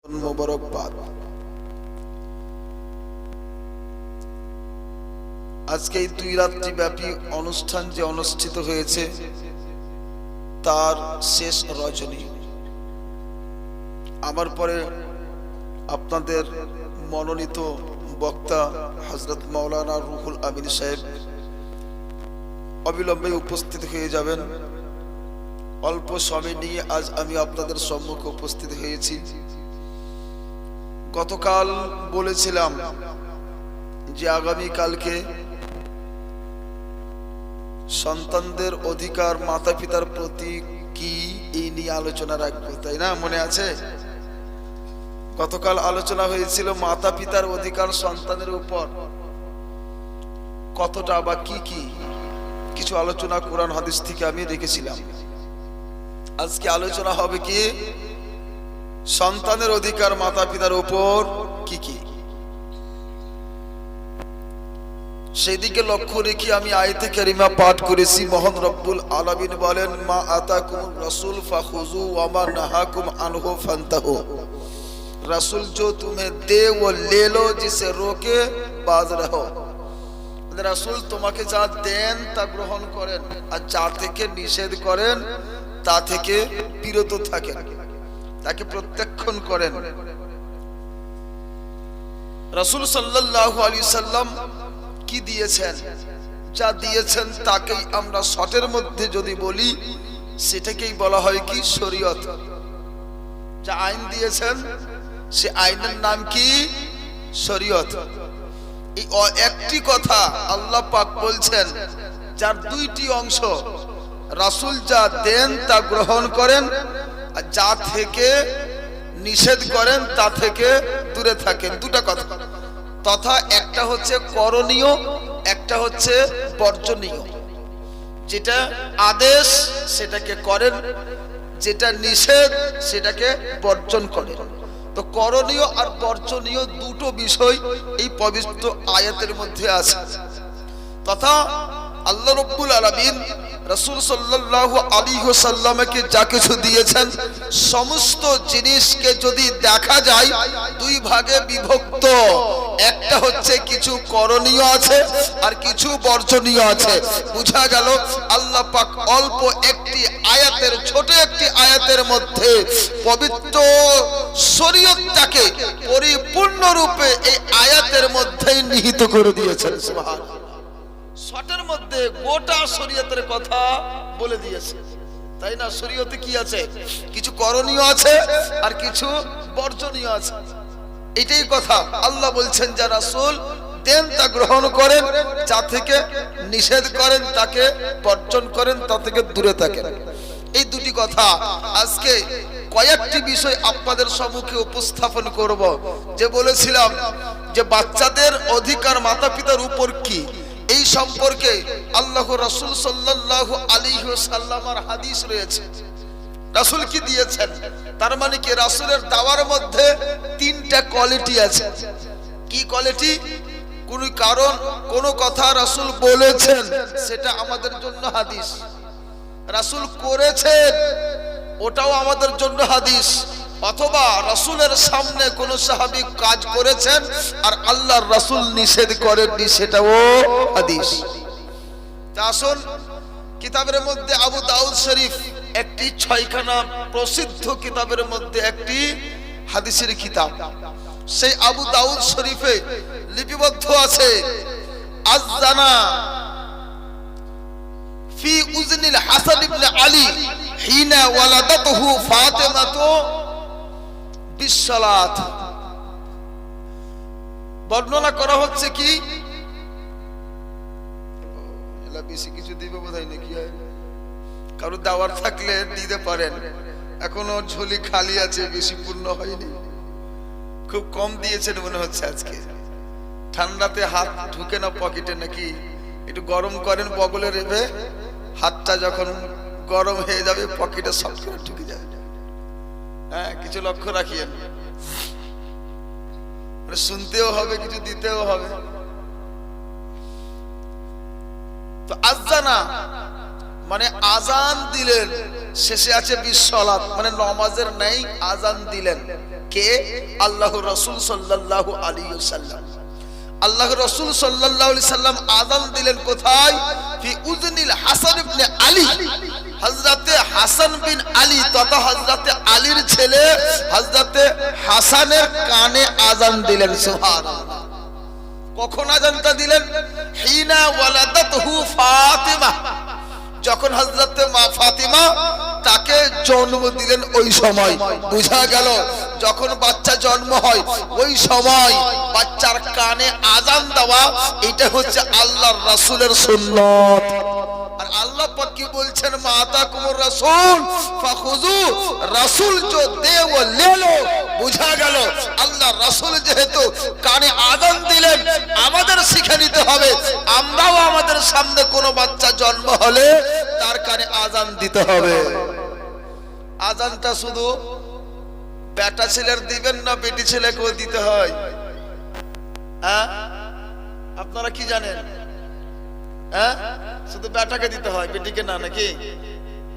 মোবারকবাদ। আজকে এই 2 রাত্রি ব্যাপী অনুষ্ঠান যে অনুষ্ঠিত হয়েছে তার শেষ রজনী। আমার পরে আপনাদের মনোনীত বক্তা হযরত মাওলানা রুহুল আমিন সাহেব অবিলম্বে উপস্থিত হয়ে যাবেন। অল্প সময় নিয়ে আজ আমি আপনাদের সম্মুখে উপস্থিত হয়েছি। গতকাল বলেছিলাম যে আগামী কালকে সন্তানদের অধিকার মাতা পিতার প্রতি কি এই নিয়ে আলোচনা রাখবো, তাই না? মনে আছে? গতকাল আলোচনা হয়েছিল মাতা পিতার অধিকার সন্তানের উপর কতটা বা কি কি কিছু আলোচনা কোরআন হাদিস থেকে আমি রেখেছিলাম। আজকে আলোচনা হবে কি সন্তানের অধিকার মাতা পিতার উপর কি কি। সেদিকে লক্ষ্য রেখে আমি আয়াতে কারিমা পাঠ করেছি। মহান রব্বুল আলামিন বলেন, মা আতাকুমুর রাসূল ফাখুযু ওয়া মা নাহাকুম আনহু ফান্তাহু। রাসূল जो तुम्हें दे वो ले लो, जिसे रोके बाज रहो। রাসূল তোমাকে যা দেন তা গ্রহণ করেন, আর যা থেকে নিষেধ করেন তা থেকে বিরত থাকেন, তাকে প্রত্যাখ্যান করেন। রাসূল সাল্লাল্লাহু আলাইহি সাল্লাম কি দিয়েছেন? যা দিয়েছেন তাকেই আমরা শর্টের মধ্যে যদি বলি সেটাকেই বলা হয় কি শরীয়ত। যা আইন দিয়েছেন সে আইনের নাম কি শরীয়ত। এই একটি কথা আল্লাহ পাক বলছেন যার দুইটি অংশ। রাসূল যা দেন তা গ্রহণ করেন, আর যা থেকে নিষেধ করেন তা থেকে দূরে থাকেন। দুটা কথা। তথা একটা হচ্ছে করণীয়, একটা হচ্ছে বর্জনীয়। যেটা আদেশ সেটাকে করেন, যেটা নিষেধ সেটাকে বর্জন করেন। তো করণীয় আর বর্জনীয় দুটো বিষয় এই পবিত্র আয়াতের মধ্যে আছে। তথা আল্লাহ রাব্বুল আলামিন রাসূল সাল্লাল্লাহু আলাইহি ওয়াসাল্লামকে যা কিছু দিয়েছেন সমস্ত জিনিসকে যদি দেখা যায় দুই ভাগে বিভক্ত। একটা হচ্ছে কিছু করণীয় আছে আর কিছু বর্জনীয় আছে। বোঝা গেল আল্লাহ পাক অল্প একটি আয়াতের, ছোট একটি আয়াতের মধ্যে পবিত্র শরীয়তটাকে পরিপূর্ণরূপে এই আয়াতের মধ্যেই নিহিত করে দিয়েছেন। সুবহানাল্লাহ। শর্টের মধ্যে গোটা শরীয়তের কথা বলে দিয়েছে, তাই না? শরীয়তে কি আছে? কিছু করণীয় আছে আর কিছু বর্জনীয় আছে। এটাই কথা। আল্লাহ বলছেন যা রাসূল দেন তা গ্রহণ করেন, যা থেকে নিষেধ করেন তাকে বর্জন করেন, তা থেকে দূরে থাকেন। এই দুটি কথা আজকে কয়েকটি বিষয় আপনাদের সম্মুখে উপস্থাপন করব। যে বলেছিলাম যে বাচ্চাদের অধিকার মাতা পিতার উপর কি, এই সম্পর্কে আল্লাহর রাসূল সাল্লাল্লাহু আলাইহি ওয়াসাল্লামের হাদিস রয়েছে। রাসূল কি দিয়েছেন? তার মানে কি রাসূলের দাওয়ার মধ্যে তিনটা কোয়ালিটি আছে। কি কোয়ালিটি? কোন কারণ কোন কথা রাসূল বলেছেন সেটা আমাদের জন্য হাদিস, রাসূল করেছেন ওটাও আমাদের জন্য হাদিস, অথবা রাসূলের সামনে কোন সাহাবী কাজ করেছেন আর আল্লাহর রাসূল নিষেধ করেননি, সেটাও হাদিস। আসুন কিতাবের মধ্যে আবু দাউদ শরীফ একটি 6খানা প্রসিদ্ধ কিতাবের মধ্যে একটি হাদিসের কিতাব। সেই আবু দাউদ শরীফে লিপিবদ্ধ আছে আয-যানা ফি উজনিল হাসান ইবনে আলী হিনা ওয়ালাদাতহু ফাতিমাতু বিসসালাত। বর্ণনা করা হচ্ছে কি, এলা বেশি কিছু দিবে বোধহয় নাকি? কারো দাওয়ার থাকলে দিতে পারেন। এখনো ঝুলি খালি আছে, বেশি পূর্ণ হয়নি। খুব কম দিয়েছেন মনে হচ্ছে আজকে। ঠান্ডাতে হাত ঢুকে না পকেটে নাকি? একটু গরম করেন বগলে রেখে, হাতটা যখন গরম হয়ে যাবে পকেটে সব করে ঢুকে যাবে। হ্যাঁ, কিছু লক্ষ্য রাখিয়েন। শুনতেও হবে, কিছু দিতেও হবে। তো আয-যানা মানে আজান দিলেন, শেষে আছে বিসসালাত মানে নামাজের নেই আজান দিলেন। কে? আল্লাহর রাসূল সাল্লাল্লাহু আলাইহি ওয়াসাল্লাম। আল্লাহর রাসূল সাল্লাল্লাহু আলাইহি সাল্লাম আযান দিলেন কোথায়? ফি উযনিল হাসান ইবনে আলী, হযরতে হাসান বিন আলী তথা হযরতে আলীর ছেলে হযরতে হাসানের কানে আযান দিলেন। সুবহানাল্লাহ। কখন আযানটা দিলেন? হিনা ওয়ালাদাতহু ফাতিমা, যখন হযরতে মা ফাতিমা তাকে জন্ম দিলেন ওই সময়। বুঝা গেল যখন বাচ্চা জন্ম হয় ওই সময় বাচ্চার কানে আযান দেওয়া, এটা হচ্ছে আল্লাহর রাসূলের সুন্নাত। আর আল্লাহ পাক কি বলছেন? মাতাকুমুর রাসূল ফাখুযু, রাসূল जो दे वो ले लो। বুঝা গেল আল্লাহর রাসূল যেহেতু কানে আযান দিলেন, আমাদের শিখে নিতে হবে, আমরাও আমাদের সামনে কোনো বাচ্চা জন্ম হলে তার কানে আযান দিতে হবে। আযানটা শুধু বেটা ছেলের দিবেন না বেটি ছেলেকেও দিতে হয়? হ্যাঁ, আপনারা কি জানেন? হ্যাঁ, শুধু বেটাকে দিতে হয়, বেটিকে না, নাকি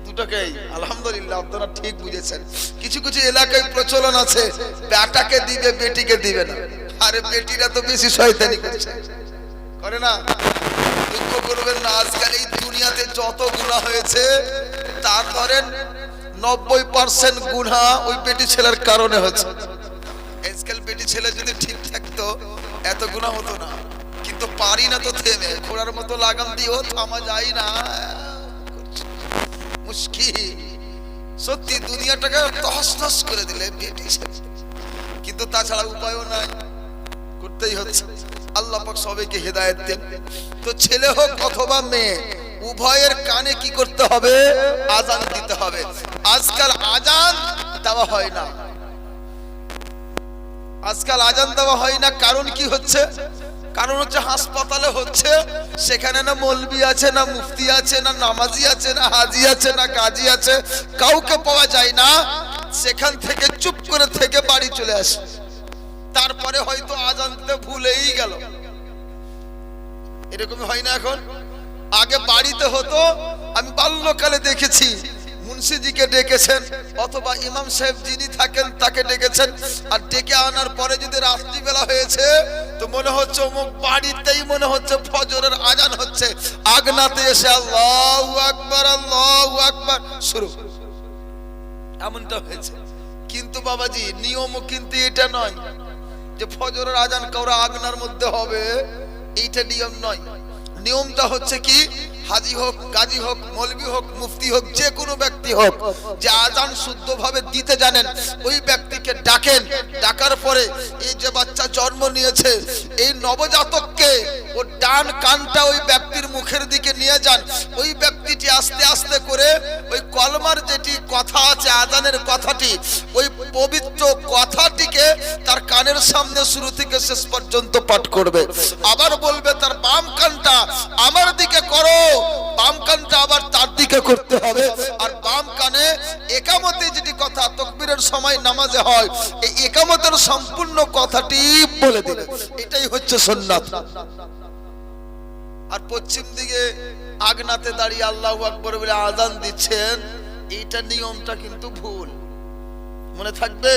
দুটোকেই? আলহামদুলিল্লাহ, আপনারা ঠিক বুঝেছেন। কিছু কিছু এলাকায় প্রচলন আছে বেটাকে দিবে বেটিকে দিবে না। আরে বেটিরা তো বেশি শয়তানি করছে, করে না? দুঃখ করবেন না, আজকাল এই দুনিয়াতে যত গুনাহ হয়েছে তার ধরেন 90% গুনাহ ওই বেটি ছেলের কারণে হচ্ছে। আজকাল বেটি ছেলে যদি ঠিক থাকতো এত গুনাহ হতো না, কিন্তু পারি না তো থেমে, ঘোড়ার মতো লাগাম দিয়েও থামা যায় না, মুশকিল। সত্যি দুনিয়াটাকে তহস করে দিলে বেটি ছেলে, কিন্তু তাছাড়া উপায়ও নাই, করতেই হচ্ছে। আল্লাহ পাক সবাইকে হেদায়েত দেন। তো ছেলে হোক অথবা মেয়ে, উভয়ের কানে কি করতে হবে? আযান দিতে হবে। আজকাল আযান দেওয়া হয় না, আজকাল আযান দেওয়া হয় না। কারণ কি হচ্ছে? কারণ হচ্ছে হাসপাতালে হচ্ছে, সেখানে না মৌলবি আছে, না মুফতি আছে, না নামাজি আছে, না হাজি আছে, না গাজী আছে, কাউকে পাওয়া যায় না। সেখান থেকে চুপ করে থেকে বাড়ি চলে আসে, তারপরে হয়তো আযান দিতে ভুলেই গেল। এরকম হয় না এখন? আগে বাড়িতে হতো, আমি বাল্যকালে দেখেছি, মুন্সিজিকে ডেকেছেন অথবা ইমাম সাহেব যিনি থাকেন তাকে ডেকেছেন, আর ডেকে আনার পরে যদি রাত্রিবেলা হয়েছে তো মনে হচ্ছে অমুক বাড়িতেই মনে হচ্ছে ফজরের আযান হচ্ছে, আগনাতে এসে আল্লাহু আকবার আল্লাহু আকবার শুরু, এমনটা হয়েছে। কিন্তু বাবাজি নিয়মও কিন্তু এটা নয় যে ফজরের আযান কাউরা আগনার মধ্যে হবে, এইটা নিয়ম নয়। নিয়মটা হচ্ছে কি, হাজি হোক, গাজী হোক, মৌলবি হোক, মুফতি হোক, যে কোনো ব্যক্তি হোক, যে আযান শুদ্ধভাবে দিতে জানেন ওই ব্যক্তিকে ডাকেন। ডাকার পরে এই যে বাচ্চা জন্ম নিয়েছে এই নবজাতককে ওর ডান কানটা ওই ব্যক্তির মুখের দিকে নিয়ে যান। ওই ব্যক্তিটি আস্তে আস্তে করে ওই কলমার যেটি কথা আছে, আযানের কথাটি, ওই পবিত্র কথাটিকে তার কানের সামনে শুরু থেকে শেষ পর্যন্ত পাঠ করবে। আবার বলবে তার বাম কানটা আমার দিকে করো, বাম কানটা আবার তার দিকে করতে হবে। আর বাম কানে একামতে যেটি কথা তাকবীরের সময় নামাজে হয়, এই একামতের সম্পূর্ণ কথাটি বলে দিবে। এটাই হচ্ছে সুন্নাত। আর পশ্চিম দিকে আগনাতে দাঁড়িয়ে আল্লাহু আকবার বলে আযান দিচ্ছেন, এইটা নিয়মটা কিন্তু ভুল, মনে থাকবে।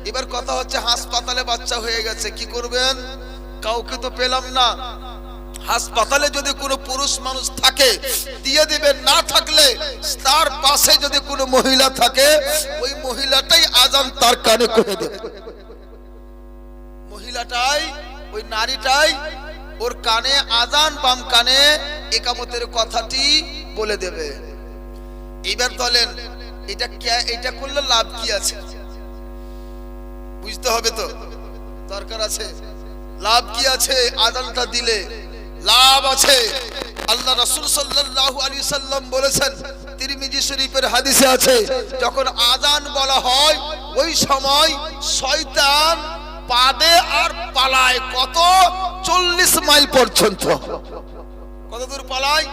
এবার কথা হচ্ছে হাসপাতালে বাচ্চা হয়ে গেছে, কি করবেন? কাউকে তো পেলাম না, হাসপাতালে যদি কোনো পুরুষ মানুষ থাকে দিয়ে দিবেন, না থাকলে তার পাশে যদি কোনো মহিলা থাকে ওই মহিলাটাই আযান তার কানে করে দেবে। মহিলাটাই, ওই নারীটাই ওর কানে আযান, বাম কানে একামতের কথাটি বলে দেবে। এবার বলেন এটা করলে লাভ কি আছে? বুঝতে হবে তো, দরকার আছে। লাভ কি আছে? আযানটা দিলে লাভ আছে। আল্লাহ রাসূল সাল্লাল্লাহু আলাইহি সাল্লাম বলেছেন, তিরমিজি শরীফের হাদিসে আছে, যখন আযান বলা হয় ওই সময় শয়তান পাদে আর পালায় কত? 40 মাইল পর্যন্ত। কত দূর পালায়?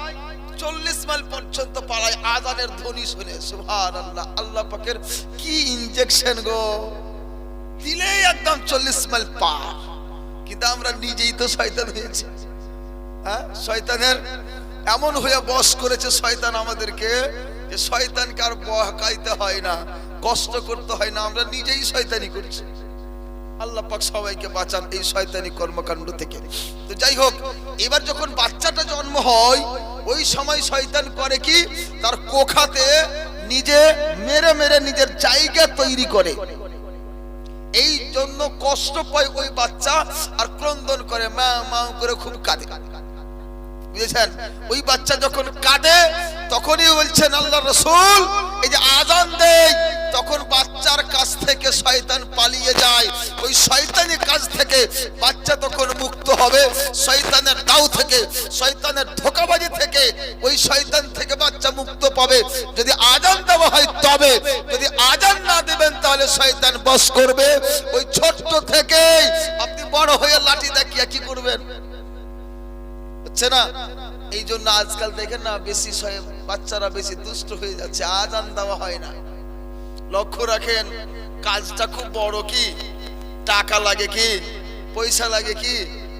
40 মাইল পর্যন্ত পালায় আযানের ধ্বনি শুনে। সুবহানাল্লাহ, আল্লাহ পাকের কি ইনজেকশন গো, দিলেই একদম 40 মাইল পার। কিন্তু আমরা নিজেই তো শয়তান হয়েছি। শয়তানের এমন হয়ে বশ করেছে শয়তান আমাদেরকে যে শয়তানকে আর বহকাইতে হয় না, কষ্ট করতে হয় না, আমরা নিজেই শয়তানি করছি। আল্লাহ পাক সবাইকে বাঁচান এই শয়তানি কর্মকাণ্ড থেকে। তো যাই হোক, এবার যখন বাচ্চাটা জন্ম হয় ওই সময় শয়তান করে কি, তার কোখাতে নিজে মেরে মেরে নিজের জায়গা তৈরি করে। এই জন্য কষ্ট পায় ওই বাচ্চা আর ক্রন্দন করে, মা মা করে খুব কাঁদে। বুঝেছেন? ওই বাচ্চা যখন কাঁদে তখনই বলছেন আল্লাহ রাসূল, এই যে আযান দেয় তখন বাচ্চার কাছ থেকে শয়তান পালিয়ে যায়। ওই শয়তানি কাজ থেকে বাচ্চা তখন মুক্ত হবে, শয়তানের দাও থেকে, শয়তানের ধোঁকাবাজি থেকে ওই শয়তান থেকে বাচ্চা মুক্ত পাবে যদি আযান দেওয়া হয় তবে। যদি আযান না দেবেন তাহলে শয়তান বশ করবে। ওই ছোট্ট থেকে আপনি বড় হয়ে লাঠি দেখিয়ে কি করবেন? হচ্ছে না? এই জন্য আজকাল দেখেন না, বেশি বাচ্চারা বেশি দুষ্ট হয়ে যাচ্ছে, আযান দেওয়া হয় না। লক্ষ্য রাখেন, কাজটা খুব বড়, কি টাকা লাগে, কি পয়সা লাগে, কি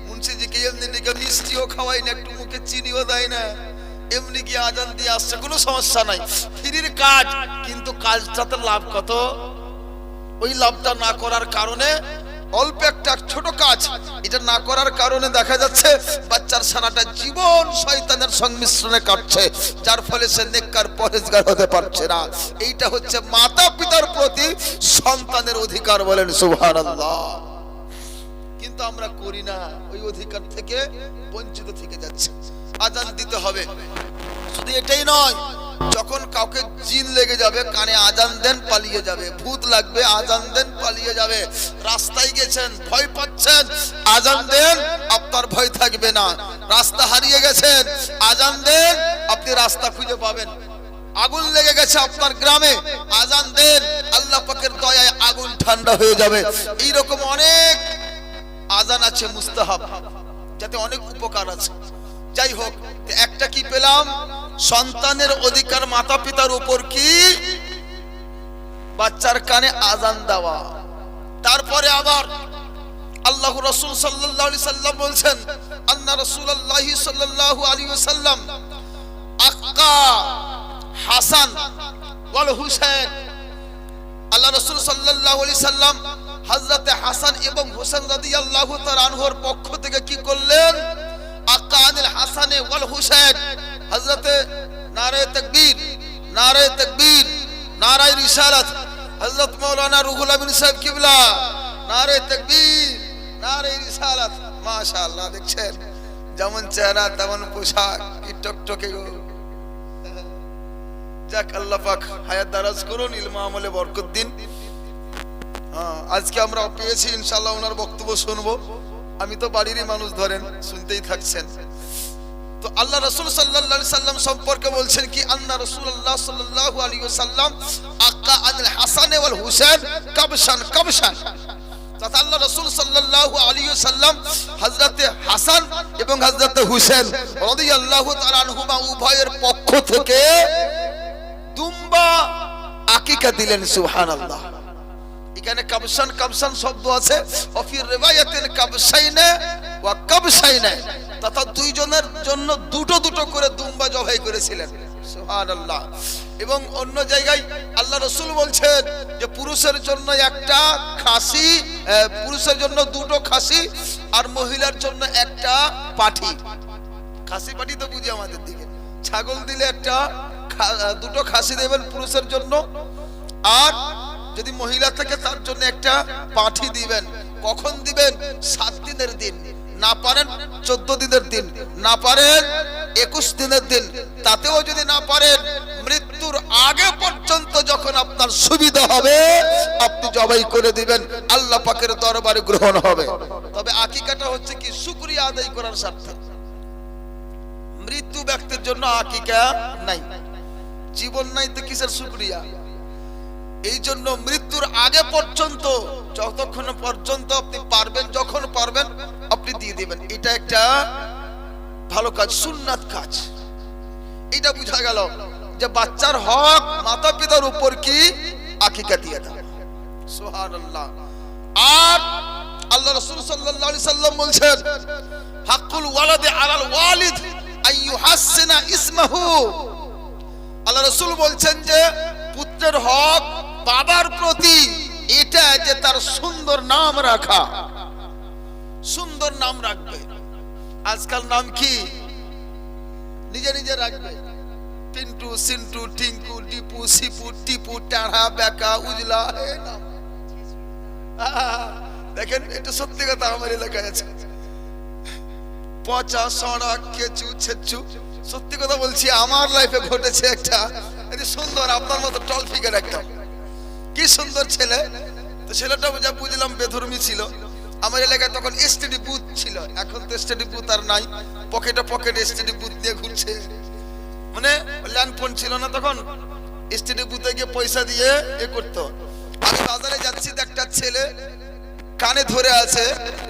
মুন্সিজিকে এমনি মিষ্টিও খাওয়াই না, একটু মুখে চিনিও দেয় না, এমনি কি আযান দিয়ে আসছে, কোনো সমস্যা নাই, ফ্রির কাজ। কিন্তু কাজটাতে লাভ কত? ওই লাভটা না করার কারণে অল্প একটা ছোট কাজ, এটা না করার কারণে দেখা যাচ্ছে বাচ্চার সারাটা জীবন শয়তানের সংমিশ্রণে কাটছে, যার ফলে সে নেককার পরেজগার হতে পারছে না। এইটা হচ্ছে মাতা পিতার প্রতি সন্তানের অধিকার, বলেন সুবহানাল্লাহ। কিন্তু আমরা করি না, ওই অধিকার থেকে বঞ্চিত থেকে যাচ্ছে। আযান দিতে হবে। শুধু এটাই নয়, যখন কাউকে জিন লেগে যাবে কানে আযান দেন, পালিয়ে যাবে। ভূত লাগবে, আযান দেন, পালিয়ে যাবে। রাস্তায় গেছেন, ভয় পাচ্ছেন, আযান দেন, আপনার ভয় থাকবে না। রাস্তা হারিয়ে গেছেন, আযান দেন, আপনি রাস্তা খুঁজে পাবেন। আগুন লেগে গেছে আপনার গ্রামে, আযান দেন, আল্লাহ পাকের দয়ায় আগুন ঠান্ডা হয়ে যাবে। এইরকম অনেক আযান আছে মুস্তাহাব, যাতে অনেক উপকার আছে। যাই হোক, একটা কি পেলাম? সন্তানের অধিকার মাতা পিতার উপর কি? বাচ্চার কানে আযান দেওয়া। তারপরে আবার আল্লাহ রাসূল সাল্লাল্লাহু আলাইহি সাল্লাম বলছেন, আন্না রাসূলুল্লাহ সাল্লাল্লাহু আলাইহি ওয়াসাল্লাম আক্কা হাসান ওয়াল হুসাইন। আল্লাহ রাসূল সাল্লাল্লাহু আলাইহি সাল্লাম হযরতে হাসান এবং হুসাইন রাদিয়াল্লাহু তাআলা আনহুর পক্ষ থেকে কি করলেন? আক্কা আনিল হাসান ওয়াল হুসাইন। হযরতে নারে তাকবীর, নারে তাকবীর, নারে রিসালাত, হযরত মাওলানা রুহুল আমিন সাহেব কিবলা, নারে তাকবীর, নারে রিসালাত। মাশাআল্লাহ, দেখছেন যেমন চেহারা তেমন পোশাক, কি টকটকে গো। যাক, আল্লাহ পাক হায়াত দারাজ করুন, ইলম আমলে বরকত দিন। আজকে আমরা পেয়েছি, ইনশাআল্লাহ ওনার বক্তব্য শুনবো। আমি তো বাড়িরই মানুষ, ধরেন শুনতেই থাকছেন। তো আল্লাহ রাসূল সাল্লাল্লাহু আলাইহি সাল্লাম সম্পর্কে বলছেন কি, আন্না রাসূলুল্লাহ সাল্লাল্লাহু আলাইহি ওয়াসাল্লাম আক্কা আনিল হাসান ওয়াল হুসাইন কাবশান কাবশান। তথা আল্লাহ রাসূল সাল্লাল্লাহু আলাইহি ওয়াসাল্লাম হযরতে হাসান এবং হযরতে হুসাইন রাদিয়াল্লাহু তাআলা আনহুমা উভয়ের পক্ষ থেকে দুম্বা আকিকা দিলেন। সুবহানাল্লাহ। এখানে কাবশান কাবশান শব্দ আছে, অফি রিওয়ায়াতিন কাবশাইনা ওয়া কাবশাইনা, তথা দুইজনের জন্য দুটো দুটো করে দুম্বা জবাই করেছিলেন। সুবহানাল্লাহ। এবং অন্য জায়গায় আল্লাহ রাসূল বলছেন যে পুরুষের জন্য একটা খাসি, পুরুষের জন্য দুটো খাসি আর মহিলার জন্য একটা পাঠি। খাসি পাঠি তো বুঝি আমাদের দিকে, ছাগল দিলে একটা, দুটো খাসি দেবেন পুরুষের জন্য, আর যদি মহিলা থেকে তার জন্য একটা পাঠি দিবেন। কখন দিবেন? 7 দিনের দিন, না পারেন 14 দিনের দিন, না পারেন 21 দিনের দিন, তাতেও যদি না পারেন মৃত্যুর আগে পর্যন্ত যখন আপনার সুবিধা হবে আপনি জবাই করে দিবেন, আল্লাহ পাকের দরবারে গ্রহণ হবে। তবে আকিকাটা হচ্ছে কি, শুকরিয়া আদায় করার স্বার্থে। মৃত্যু ব্যক্তির জন্য আকিকা নাই, জীবন নাই তো কিসের শুকরিয়া? এই জন্য মৃত্যুর আগে পর্যন্ত, যতক্ষণ পর্যন্ত আপনি পারবেন, যখন পারবেন আপনি দিয়ে দিবেন। এটা একটা ভালো কাজ, সুন্নাত কাজ। এটা বুঝা গেল যে বাচ্চার হক মাতা পিতার উপর কি, আকিকা দিয়ে দাও। সুবহানাল্লাহ। আর আল্লাহ রাসূল সাল্লাল্লাহু আলাইহি সাল্লাম বলছেন, হাক্কুল ওয়ালাদি আলাল ওয়ালিদ আইয়ুহাসসিনা ইসমাহু। আল্লাহ রাসূল বলছেন যে পুত্রের হক বাবার প্রতি এটা যে তার সুন্দর নাম রাখা, সুন্দর নাম রাখবে। আজকাল নাম কি নিজে নিজে রাখবে, পিন্টু, সিন্টু, টিঙ্কু, ডিপু, সিপু, টিপু, টাড়া, বেকা, উজলা, এই নাম। দেখেন, এটা সত্যি কথা, আমার এলাকায় আছে। পচা, সড়া, কেচু, ছেচু, সত্যি কথা বলছি, আমার লাইফে ঘটেছে একটা। এটি সুন্দর, আপনার মতো টল ফিগার একটা, কি সুন্দর ছেলে। তো ছেলেটা যা বুঝলাম বেধর্মী ছিল। আমার এলাকায় তখন এসটিডি বুথ ছিল, এখন তো এসটিডি বুথ আর নাই। পকেটে পকেটে এসটিডি বুথ নিয়ে ঘুরছে, মানে ল্যান্ড ফোন ছিল না তখন। এসটিডি বুথে গিয়ে পয়সা দিয়ে এ করতো। আমি বাজারে যাচ্ছি, একটা ছেলে কানে ধরে আছে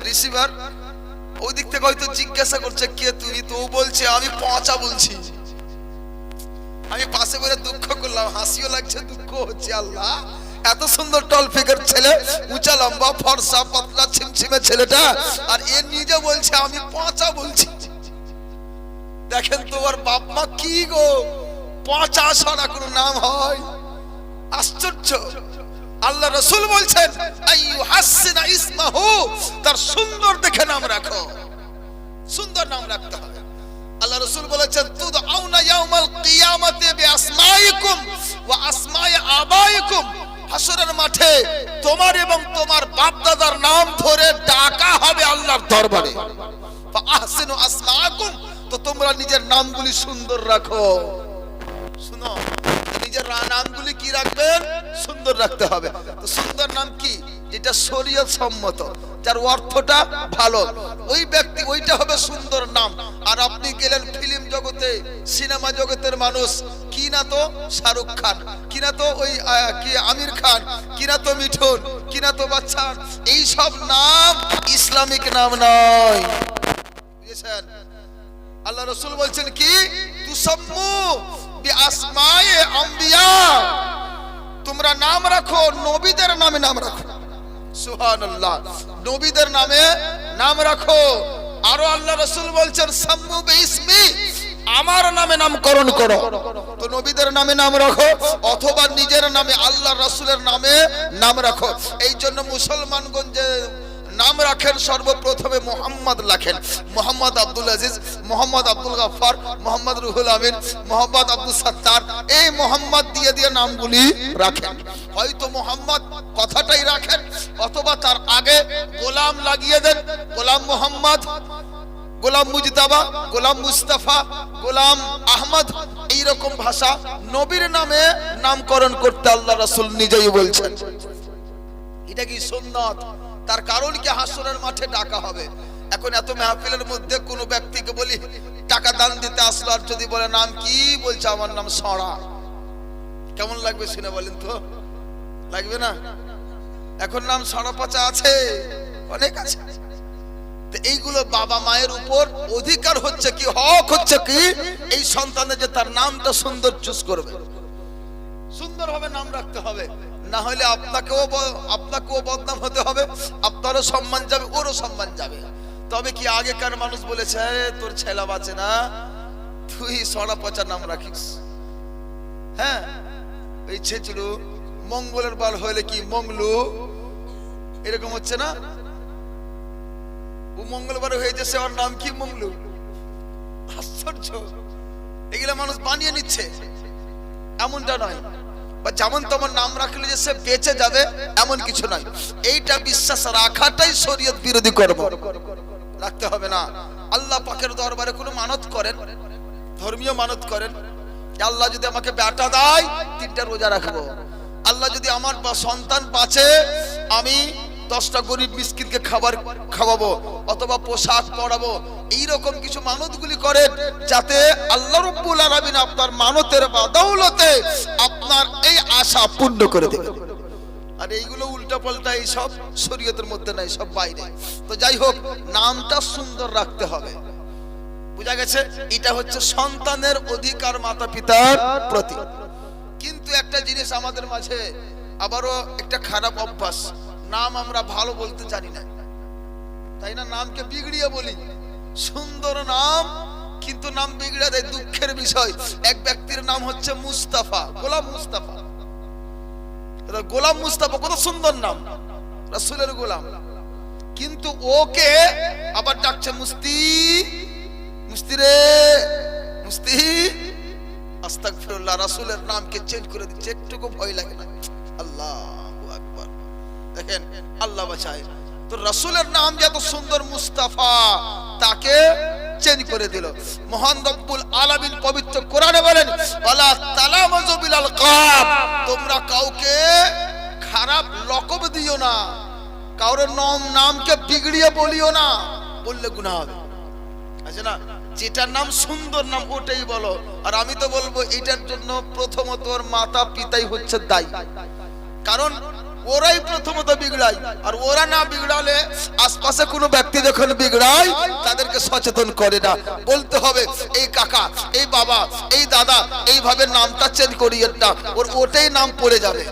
রিসিভার। ওই দিক থেকে হয়তো জিজ্ঞাসা করছে কে তুমি, তো ও বলছে আমি পচা বলছি। আমি পাশে বলে দুঃখ করলাম, হাসিও লাগছে, দুঃখ হচ্ছে। আল্লাহ, এত সুন্দর টল ফিগার ছেলে, উঁচা লম্বা, ফর্সা, পাতলা, ছিমছিমে ছেলেটা, আর এ নিজে বলছে আমি পচা বলছি। দেখেন তো ওর বাপ মা কি গো, পচা ছাড়া কোনো নাম হয়? আশ্চর্য। আল্লাহ রাসূল বলছেন আইয়ুহাসসিনা ইসমাহু, তার সুন্দর দেখে নাম রাখো, সুন্দর নাম রাখতে হবে। আল্লাহ রাসূল বলেছেন তুদআউনা ইয়াউমাল কিয়ামাতি বিআসমাইকুম ওয়া আসমাই আবাইকুম, হাসরের মাঠে তোমার এবং তোমার বাপ দাদার নাম ধরে ডাকা হবে আল্লাহর দরবারে। ফাআহসিনু আসমাকুম, তো তোমরা নিজের নামগুলি সুন্দর রাখো। শুনো, নিজের নামগুলি কি রাখবেন? সুন্দর রাখতে হবে। তো সুন্দর নাম কি? যেটা শরীয়ত সম্মত, যার অর্থটা ভালো, ওই ব্যক্তি, ওইটা হবে সুন্দর নাম। আর আপনি গেলেন ফিল্ম জগতে, সিনেমা জগতের মানুষ, কি না তো শাহরুখ খান, কি না তো ওই কি আমির খান, কি না তো মিঠুন, কি না তো বাচ্চান, এই সব নাম ইসলামিক নাম নয়, বুঝেছেন? আল্লাহ রাসূল বলছেন কি তুসাম্মু বিআসমায়ে আম্বিয়া, তোমরা নাম রাখো নবীদের নামে নাম রাখো। সুবহানাল্লাহ, নবীদের নামে নাম রাখো। আরো আল্লাহ রাসূল বলছেন সাম্মু বিইসমি, আমার নামে নামকরণ করো। তো নবীদের নামে নাম রাখো, অথবা নিজের নামে, আল্লাহ রাসূলের নামে নাম রাখো। এই জন্য মুসলমানগণ যে নাম রাখেন, সর্বপ্রথমে মোহাম্মদ লেখেন, মোহাম্মদ আব্দুল আজিজ, মোহাম্মদ আব্দুল গাফফার, মোহাম্মদ রুহুল আমিন, মোহাম্মদ আব্দুল সাত্তার, এই মোহাম্মদ দিয়ে দিয়ে নামগুলি রাখেন। হয়তো মোহাম্মদ কথাটাই রাখেন, অথবা তার আগে গোলাম লাগিয়ে দেন, গোলাম মোহাম্মদ, গোলাম মুজতাবা, গোলাম মুস্তাফা, গোলাম আহমদ, এইরকম ভাষা নবীর নামে নামকরণ করতে আল্লাহ রাসূল নিজেই বলছেন। এটা কি সুন্নাত? তার কারণ কি হাসরের মাঠে ডাকা হবে। এখন এত মাহফিলের মধ্যে কোন ব্যক্তিকে বলি টাকা দান দিতে আসলো, আর যদি বলে নাম কি, বলছে আমার নাম সড়া, কেমন লাগবে শুনে বলেন তো? লাগবে না? এখন নাম সড়া পচা আছে, অনেক আছে। তো এইগুলো বাবা মায়ের উপর অধিকার হচ্ছে কি, হক হচ্ছে কি, এই সন্তানের যে তার নামটা সুন্দর চুজ করবে, সুন্দরভাবে নাম রাখতে হবে। না হলে আপনাকেও বদনাম হতে হবে, আপনারও সম্মান যাবে, ওরও সম্মান যাবে। তবে কি আগেকার মানুষ বলেছে তোর ছেলা বাঁচে না, তুই সড়া পচা নাম রাখিস। হ্যাঁ, এই ছেচড়ু মঙ্গলের বাল হইলে কি মঙ্গলু, এরকম হচ্ছে না? ও মঙ্গলবার হয়েছে, সে ওর নাম কি মঙ্গলু। আশ্চর্য, এগুলা মানুষ বানিয়ে নিচ্ছে, এমনটা নয়। বা যেমন তেমন নাম রাখলে যে সে বেঁচে যাবে এমন কিছু নয়। এইটা বিশ্বাস রাখাটাই শরীয়ত বিরোধী কর্ম, রাখতে হবে না। আল্লাহ পাকের দরবারে কোনো মানত করেন, ধর্মীয় মানত করেন, আল্লাহ যদি আমাকে বেটা দেয় 3টা রোজা রাখবো, আল্লাহ যদি আমার সন্তান বাঁচে আমি 10টা গরিব মিসকিনকে খাবার খাওয়াবো, অথবা পোশাক পরাবো, এইরকম কিছু মানতগুলি করেন, যাতে আল্লাহ রাব্বুল আলামিন আপনার মানতের বদৌলতে আপনার এই আশা পূর্ণ করে দেবে। আর এইগুলো উল্টা পাল্টা, এই সব শরীয়তের মধ্যে নাই, সব বাইরে। তো যাই হোক, নামটা সুন্দর রাখতে হবে, বুঝা গেছে? এটা হচ্ছে সন্তানের অধিকার মাতা পিতার প্রতি। কিন্তু একটা জিনিস আমাদের মাঝে আবারও একটা খারাপ অভ্যাস, নাম আমরা ভালো বলতে জানি না, তাই না? নামকে বিগড়িয়ে বলি, সুন্দর নাম কিন্তু নাম বিগড়ে দেয়। দুঃখের বিষয়, এক ব্যক্তির নাম হচ্ছে মুস্তাফা, গোলাম মুস্তাফা। এটা গোলাম মুস্তাফা, কত সুন্দর নাম, রাসূলের গোলাম। কিন্তু ওকে আবার ডাকছে মুস্তি, মুস্তি রে মুস্তি। আস্তাগফিরুল্লাহ, রাসূলের নামকে চেঞ্জ করে দিচ্ছে, একটুকু ভয় লাগে না? আল্লাহু আকবার। দেখেন আল্লাহ বাঁচায়। তো রাসূলের নাম যে এত সুন্দর মুস্তাফা, তাকে চেঞ্জ করে দিল। মহান রব্বুল আলামিন পবিত্র কোরআনে বলেন, ওয়ালা তালামাযু বিল আলকাব, তোমরা কাউকে খারাপ লকব দিও না, কারোর নামকে বিগড়িয়ে বলিও না, বললে গুনাহ হবে। আছে না, যেটার নাম সুন্দর নাম ওটাই বলো। আর আমি তো বলবো এটার জন্য প্রথমত ওর মাতা পিতাই হচ্ছে দায়ী, কারণ ওরাই প্রথমত বিগড়ায়। আর ওরা না বিগড়ালে আশপাশে কোনো ব্যক্তি যখন বিগড়ায় তাদেরকে সচেতন করে না। বলতে হবে এই কাকা, এই বাবা, এই দাদা, এইভাবে নামটা চেঞ্জ করিয়ে না, ওর ওটাই নাম পড়ে যাবে।